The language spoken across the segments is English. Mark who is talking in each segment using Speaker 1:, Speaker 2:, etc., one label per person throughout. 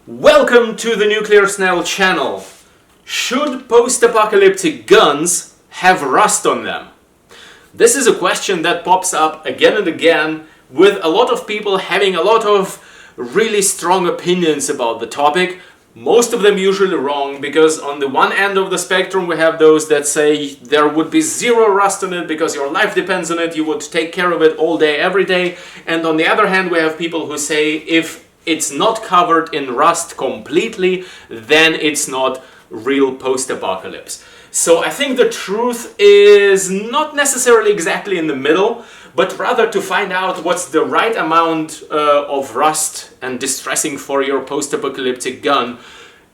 Speaker 1: Welcome to the Nuclear Snail channel. Should post-apocalyptic guns have rust on them? This is a question that pops up again and again, with a lot of people having a lot of really strong opinions about the topic. Most of them usually wrong, because on the one end of the spectrum we have those that say there would be zero rust on it because your life depends on it, you would take care of it all day, every day. And on the other hand we have people who say if it's not covered in rust completely, then it's not real post-apocalypse. So I think the truth is not necessarily exactly in the middle, but rather to find out what's the right amount of rust and distressing for your post-apocalyptic gun,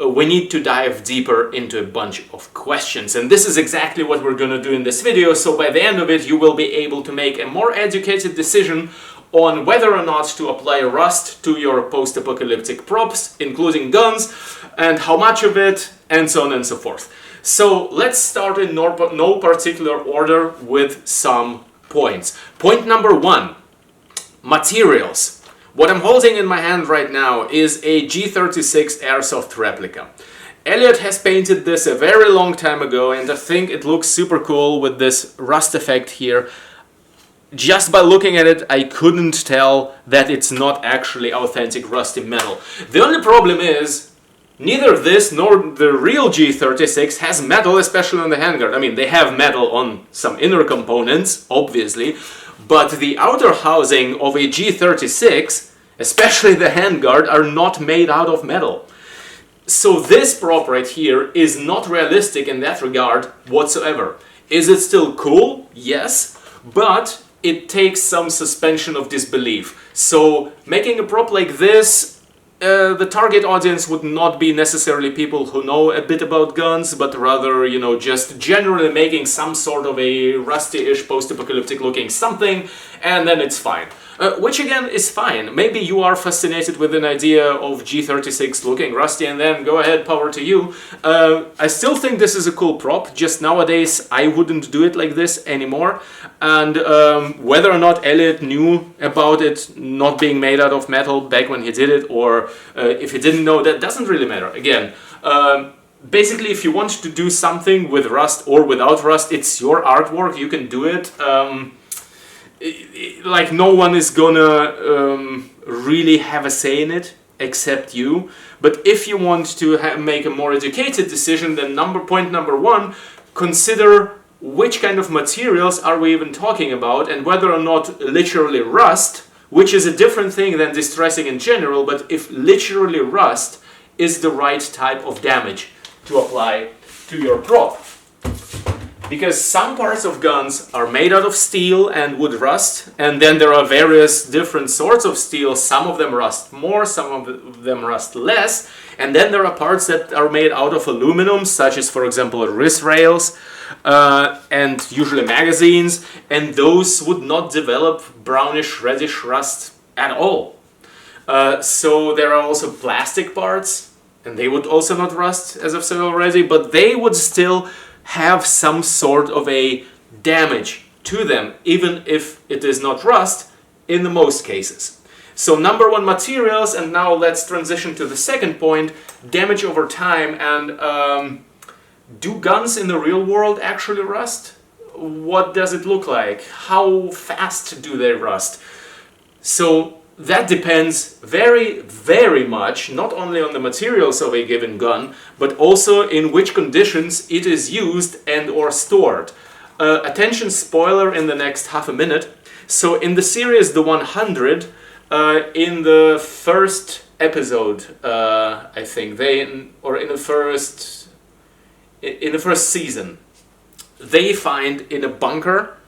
Speaker 1: we need to dive deeper into a bunch of questions. And this is exactly what we're going to do in this video, so by the end of it you will be able to make a more educated decision on whether or not to apply rust to your post-apocalyptic props, including guns, and how much of it, and so on and so forth. So let's start in no particular order with some points. Point number one, materials. What I'm holding in my hand right now is a G36 airsoft replica. Elliot has painted this a very long time ago, and I think it looks super cool with this rust effect here. Just by looking at it, I couldn't tell that it's not actually authentic rusty metal. The only problem is, neither this nor the real G36 has metal, especially on the handguard. I mean, they have metal on some inner components, obviously, but the outer housing of a G36, especially the handguard, are not made out of metal. So this prop right here is not realistic in that regard whatsoever. Is it still cool? Yes, but it takes some suspension of disbelief. So making a prop like this, the target audience would not be necessarily people who know a bit about guns, but rather, you know, just generally making some sort of a rusty-ish post-apocalyptic looking something, and then it's fine. Which again is fine. Maybe you are fascinated with an idea of G36 looking rusty, and then go ahead, power to you. I still think this is a cool prop, just nowadays I wouldn't do it like this anymore. And whether or not Elliot knew about it not being made out of metal back when he did it, or if he didn't know, that doesn't really matter. Again, basically if you want to do something with rust or without rust, it's your artwork, you can do it. Like, no one is gonna really have a say in it except you. But if you want to make a more educated decision, then point number one, consider which kind of materials are we even talking about, and whether or not literally rust, which is a different thing than distressing in general, but if literally rust is the right type of damage to apply to your prop. Because some parts of guns are made out of steel and would rust, and then there are various different sorts of steel. Some of them rust more, some of them rust less, and then there are parts that are made out of aluminum, such as, for example, wrist rails, and usually magazines, and those would not develop brownish, reddish rust at all. So there are also plastic parts, and they would also not rust, as I've said already, but they would still have some sort of a damage to them, even if it is not rust in the most cases. So number one, materials, and now let's transition to the second point, damage over time. And do guns in the real world actually rust? What does it look like? How fast do they rust? So that depends very, very much, not only on the materials of a given gun, but also in which conditions it is used and or stored. Attention spoiler in the next half a minute. So in the series The 100, in the first episode, I think, in the first season, they find in a bunker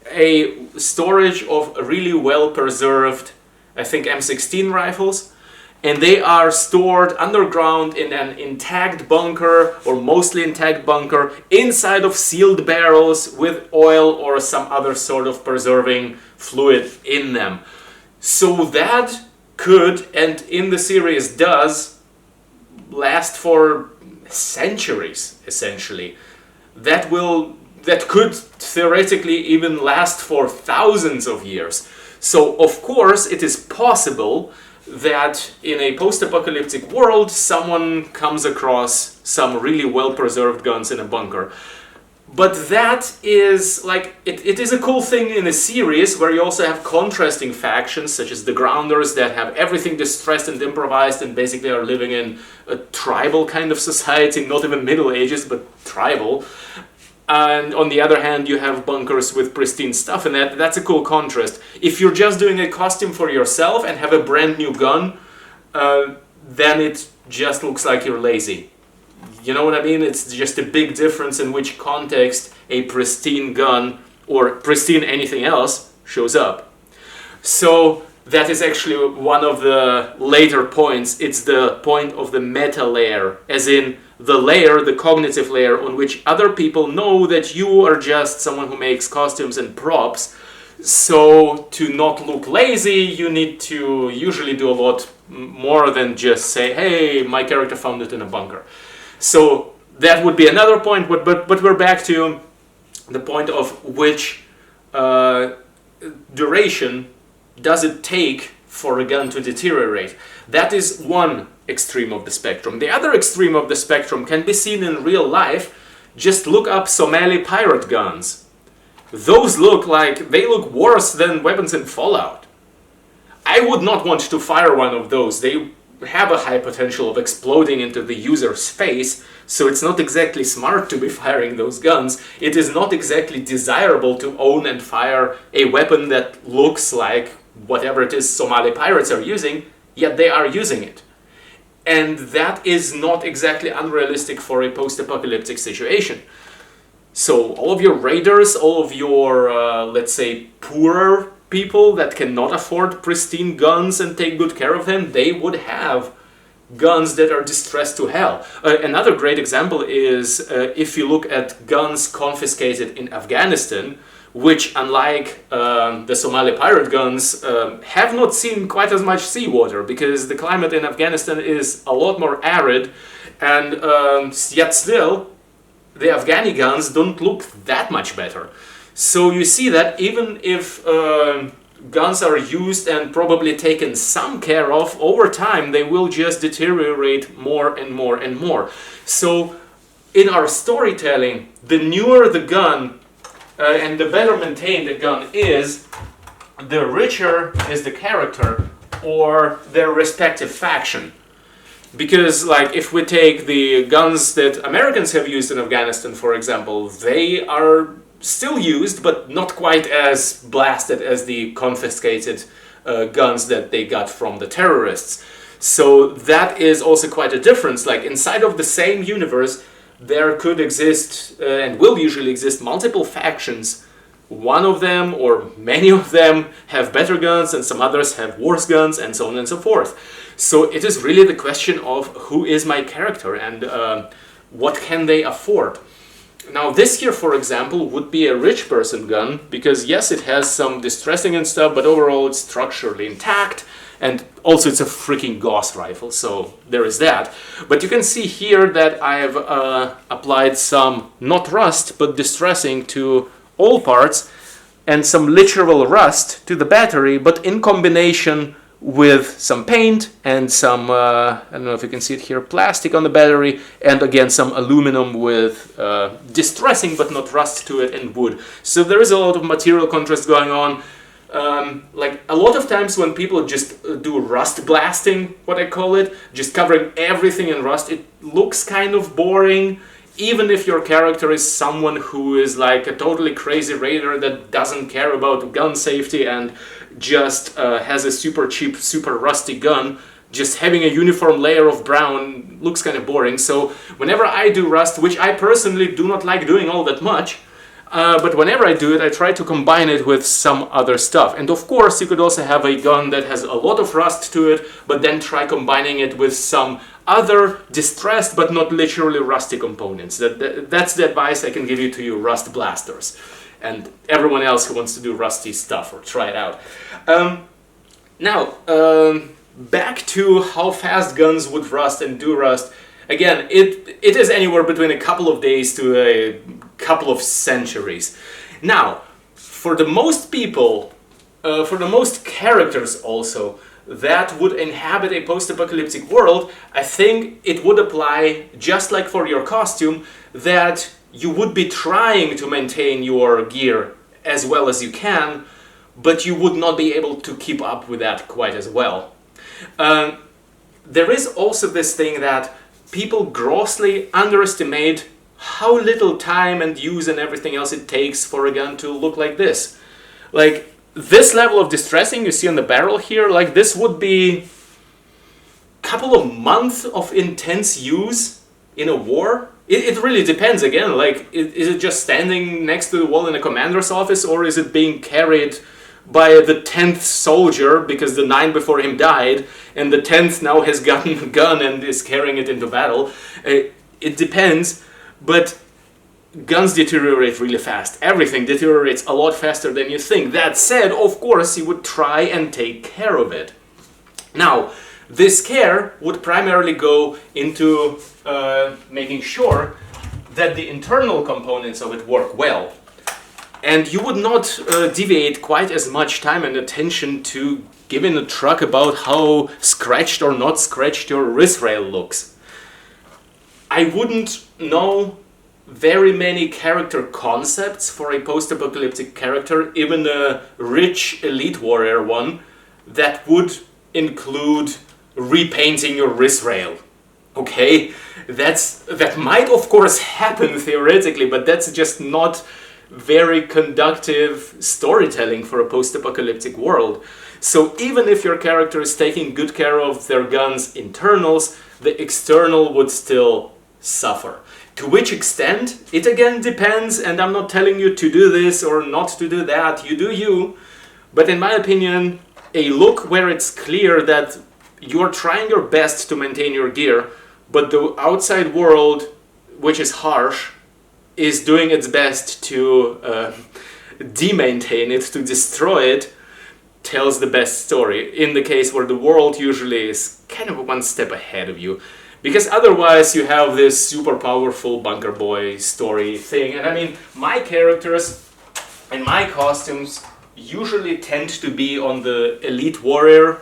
Speaker 1: a storage of really well preserved, I think, M16 rifles, and they are stored underground in an intact bunker, or mostly intact bunker, inside of sealed barrels with oil or some other sort of preserving fluid in them. So that could, and in the series does, last for centuries, essentially. That could theoretically even last for thousands of years. So of course it is possible that in a post-apocalyptic world, someone comes across some really well-preserved guns in a bunker. But that is like, it is a cool thing in a series where you also have contrasting factions, such as the Grounders, that have everything distressed and improvised and basically are living in a tribal kind of society, not even Middle Ages, but tribal. And on the other hand, you have bunkers with pristine stuff, and that's a cool contrast. If you're just doing a costume for yourself and have a brand new gun, then it just looks like you're lazy. You know what I mean? It's just a big difference in which context a pristine gun or pristine anything else shows up. So that is actually one of the later points. It's the point of the meta layer, as in the layer, the cognitive layer, on which other people know that you are just someone who makes costumes and props. So to not look lazy, you need to usually do a lot more than just say, hey, my character found it in a bunker. So that would be another point, but we're back to the point of which duration does it take for a gun to deteriorate. That is one extreme of the spectrum. The other extreme of the spectrum can be seen in real life. Just look up Somali pirate guns. Those look worse than weapons in Fallout. I would not want to fire one of those. They have a high potential of exploding into the user's face, so it's not exactly smart to be firing those guns. It is not exactly desirable to own and fire a weapon that looks like whatever it is Somali pirates are using, yet they are using it. And that is not exactly unrealistic for a post-apocalyptic situation. So all of your raiders, all of your, let's say, poorer people that cannot afford pristine guns and take good care of them, they would have guns that are distressed to hell. Another great example is if you look at guns confiscated in Afghanistan, which, unlike the Somali pirate guns, have not seen quite as much seawater, because the climate in Afghanistan is a lot more arid, and yet still, the Afghani guns don't look that much better. So you see that even if guns are used and probably taken some care of, over time they will just deteriorate more and more and more. So in our storytelling, the newer the gun and the better maintained the gun is, the richer is the character or their respective faction. Because, like, if we take the guns that Americans have used in Afghanistan, for example, they are still used, but not quite as blasted as the confiscated guns that they got from the terrorists. So that is also quite a difference. Like, inside of the same universe, there could exist, and will usually exist, multiple factions. One of them, or many of them, have better guns, and some others have worse guns, and so on and so forth. So it is really the question of who is my character, and what can they afford. Now this here, for example, would be a rich person gun, because yes, it has some distressing and stuff, but overall it's structurally intact, and also it's a freaking Gauss rifle, so there is that. But you can see here that I've applied some, not rust, but distressing to all parts, and some literal rust to the battery, but in combination with some paint and some, I don't know if you can see it here, plastic on the battery, and again some aluminum with distressing but not rust to it, and wood. So there is a lot of material contrast going on. Like a lot of times when people just do rust blasting, what I call it, just covering everything in rust, it looks kind of boring. Even if your character is someone who is like a totally crazy raider that doesn't care about gun safety and just has a super cheap, super rusty gun, just having a uniform layer of brown looks kind of boring. So whenever I do rust, which I personally do not like doing all that much, but whenever I do it, I try to combine it with some other stuff. And of course, you could also have a gun that has a lot of rust to it, but then try combining it with some other distressed but not literally rusty components. That's the advice I can give you to you rust blasters and everyone else who wants to do rusty stuff or try it out. Now, back to how fast guns would rust and do rust. Again, it is anywhere between a couple of days to a couple of centuries. Now, for the most people, for the most characters also, that would inhabit a post-apocalyptic world, I think it would apply just like for your costume, that you would be trying to maintain your gear as well as you can, but you would not be able to keep up with that quite as well. There is also this thing that people grossly underestimate how little time and use and everything else it takes for a gun to look like this. Like, this level of distressing you see on the barrel here, like this would be a couple of months of intense use in a war. It really depends again, like, is it just standing next to the wall in a commander's office, or is it being carried by the 10th soldier because the 9 before him died, and the 10th now has gotten a gun and is carrying it into battle? It depends, but guns deteriorate really fast. Everything deteriorates a lot faster than you think. That said, of course, you would try and take care of it. Now, this care would primarily go into making sure that the internal components of it work well. And you would not deviate quite as much time and attention to giving a truck about how scratched or not scratched your wrist rail looks. I wouldn't know very many character concepts for a post-apocalyptic character, even a rich elite warrior one, that would include repainting your wrist rail. Okay, that might of course happen theoretically, but that's just not very conductive storytelling for a post-apocalyptic world. So even if your character is taking good care of their gun's internals, the external would still suffer. To which extent, it again depends, and I'm not telling you to do this or not to do that, you do you. But in my opinion, a look where it's clear that you're trying your best to maintain your gear, but the outside world, which is harsh, is doing its best to de-maintain it, to destroy it, tells the best story. In the case where the world usually is kind of one step ahead of you. Because otherwise you have this super powerful bunker boy story thing. And I mean, my characters and my costumes usually tend to be on the elite warrior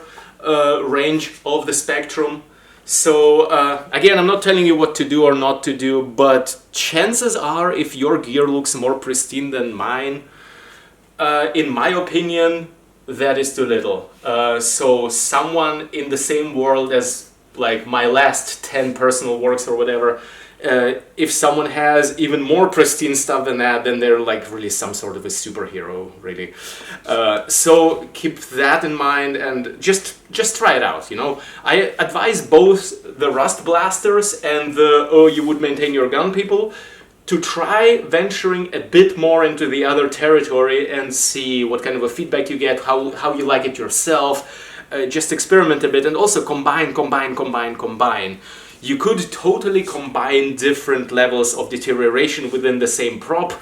Speaker 1: range of the spectrum. So again, I'm not telling you what to do or not to do, but chances are if your gear looks more pristine than mine, in my opinion, that is too little. So someone in the same world as like my last 10 personal works or whatever, if someone has even more pristine stuff than that, then they're like really some sort of a superhero, really. So keep that in mind and just try it out, you know. I advise both the rust blasters and the you would maintain your gun people to try venturing a bit more into the other territory and see what kind of a feedback you get, how you like it yourself. Just experiment a bit and also combine. You could totally combine different levels of deterioration within the same prop,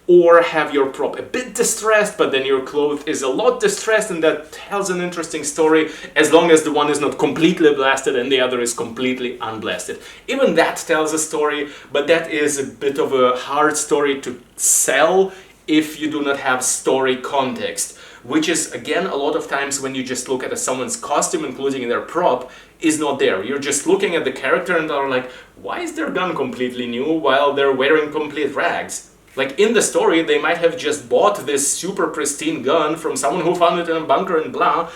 Speaker 1: or have your prop a bit distressed, but then your cloth is a lot distressed, and that tells an interesting story as long as the one is not completely blasted and the other is completely unblasted. Even that tells a story, but that is a bit of a hard story to sell if you do not have story context. Which is, again, a lot of times when you just look at someone's costume, including their prop, is not there. You're just looking at the character and are like, why is their gun completely new while they're wearing complete rags? Like, in the story, they might have just bought this super pristine gun from someone who found it in a bunker and blah,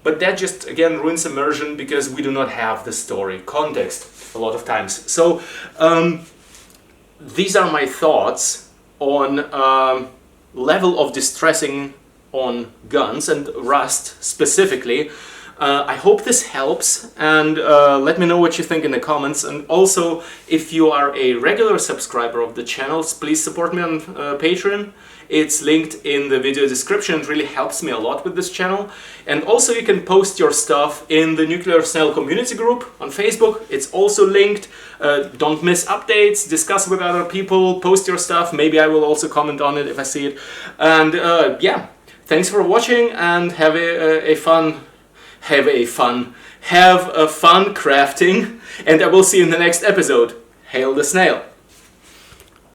Speaker 1: but that just, again, ruins immersion because we do not have the story context a lot of times. So, these are my thoughts on level of distressing on guns and rust specifically. I hope this helps, and let me know what you think in the comments. And also, if you are a regular subscriber of the channel, please support me on Patreon. It's linked in the video description. It really helps me a lot with this channel. And also you can post your stuff in the Nuclear Snail community group on Facebook. It's also linked. Don't miss updates, discuss with other people, post your stuff. Maybe I will also comment on it if I see it. And yeah. Thanks for watching, and have a fun crafting, and I will see you in the next episode. Hail the snail!